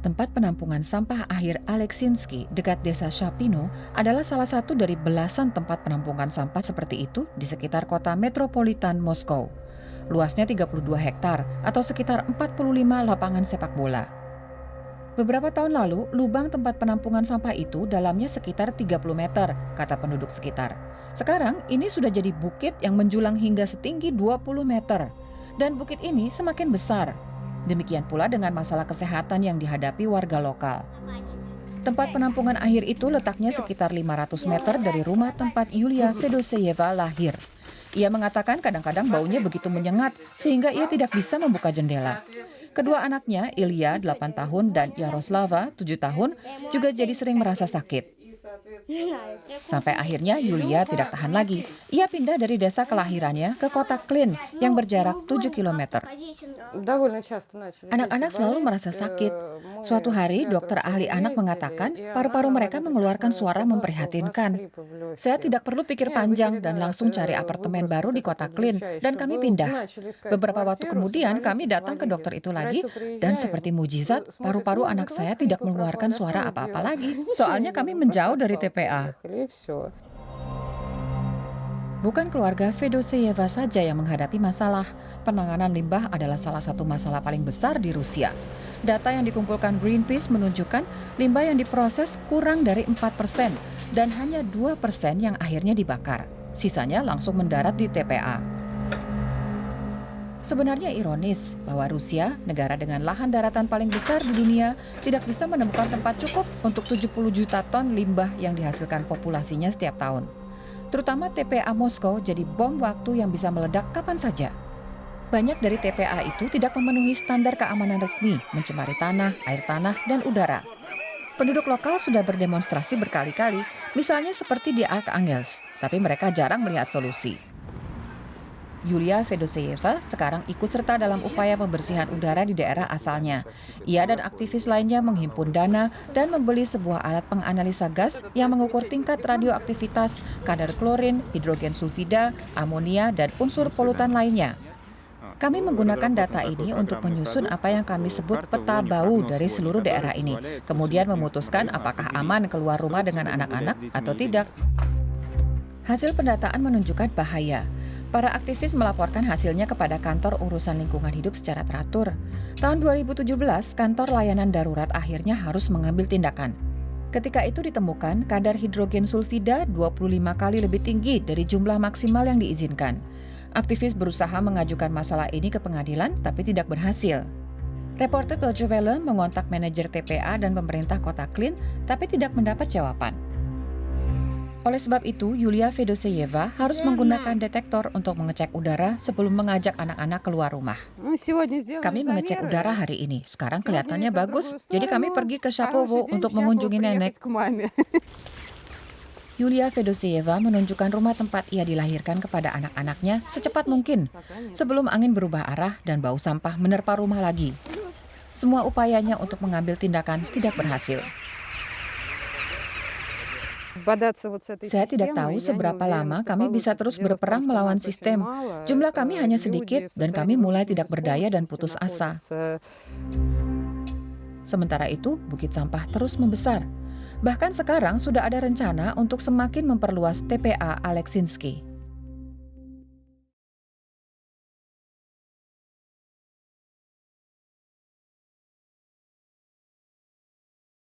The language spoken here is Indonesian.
Tempat penampungan sampah akhir Aleksindski dekat desa Shapino adalah salah satu dari belasan tempat penampungan sampah seperti itu di sekitar kota metropolitan Moskow. Luasnya 32 hektar atau sekitar 45 lapangan sepak bola. Beberapa tahun lalu, lubang tempat penampungan sampah itu dalamnya sekitar 30 meter, kata penduduk sekitar. Sekarang ini sudah jadi bukit yang menjulang hingga setinggi 20 meter. Dan bukit ini semakin besar. Demikian pula dengan masalah kesehatan yang dihadapi warga lokal. Tempat penampungan akhir itu letaknya sekitar 500 meter dari rumah tempat Yulia Fedoseyeva lahir. Ia mengatakan kadang-kadang baunya begitu menyengat sehingga ia tidak bisa membuka jendela. Kedua anaknya, Ilya 8 tahun dan Yaroslava 7 tahun, juga jadi sering merasa sakit. Sampai akhirnya Yulia tidak tahan lagi. Ia pindah dari desa kelahirannya ke kota Klin yang berjarak 7 km. Anak-anak selalu merasa sakit. Suatu hari, dokter ahli anak mengatakan paru-paru mereka mengeluarkan suara memprihatinkan. Saya tidak perlu pikir panjang dan langsung cari apartemen baru di kota Klin dan kami pindah. Beberapa waktu kemudian kami datang ke dokter itu lagi dan seperti mujizat, paru-paru anak saya tidak mengeluarkan suara apa-apa lagi. Soalnya kami menjauh dari TPA. Bukan keluarga Fedoseyeva saja yang menghadapi masalah. Penanganan limbah adalah salah satu masalah paling besar di Rusia. Data yang dikumpulkan Greenpeace menunjukkan limbah yang diproses kurang dari 4% dan hanya 2% yang akhirnya dibakar. Sisanya langsung mendarat di TPA. Sebenarnya ironis bahwa Rusia, negara dengan lahan daratan paling besar di dunia, tidak bisa menemukan tempat cukup untuk 70 juta ton limbah yang dihasilkan populasinya setiap tahun. Terutama TPA Moskow jadi bom waktu yang bisa meledak kapan saja. Banyak dari TPA itu tidak memenuhi standar keamanan resmi, mencemari tanah, air tanah, dan udara. Penduduk lokal sudah berdemonstrasi berkali-kali, misalnya seperti di Arkhangelsk, tapi mereka jarang melihat solusi. Yulia Fedoseyeva sekarang ikut serta dalam upaya pembersihan udara di daerah asalnya. Ia dan aktivis lainnya menghimpun dana dan membeli sebuah alat penganalisa gas yang mengukur tingkat radioaktivitas, kadar klorin, hidrogen sulfida, amonia, dan unsur polutan lainnya. Kami menggunakan data ini untuk menyusun apa yang kami sebut peta bau dari seluruh daerah ini, kemudian memutuskan apakah aman keluar rumah dengan anak-anak atau tidak. Hasil pendataan menunjukkan bahaya. Para aktivis melaporkan hasilnya kepada kantor urusan lingkungan hidup secara teratur. Tahun 2017, kantor layanan darurat akhirnya harus mengambil tindakan. Ketika itu ditemukan kadar hidrogen sulfida 25 kali lebih tinggi dari jumlah maksimal yang diizinkan. Aktivis berusaha mengajukan masalah ini ke pengadilan, tapi tidak berhasil. Reporter Deutsche Welle mengontak manajer TPA dan pemerintah kota Klin, tapi tidak mendapat jawaban. Oleh sebab itu, Yulia Fedoseyeva harus menggunakan detektor untuk mengecek udara sebelum mengajak anak-anak keluar rumah. Kami mengecek udara hari ini. Sekarang kelihatannya bagus, jadi kami pergi ke Shapovo untuk mengunjungi nenek. Yulia Fedoseyeva menunjukkan rumah tempat ia dilahirkan kepada anak-anaknya secepat mungkin, sebelum angin berubah arah dan bau sampah menerpa rumah lagi. Semua upayanya untuk mengambil tindakan tidak berhasil. Saya tidak tahu seberapa lama kami bisa terus berperang melawan sistem. Jumlah kami hanya sedikit dan kami mulai tidak berdaya dan putus asa. Sementara itu, bukit sampah terus membesar. Bahkan sekarang sudah ada rencana untuk semakin memperluas TPA Aleksindski.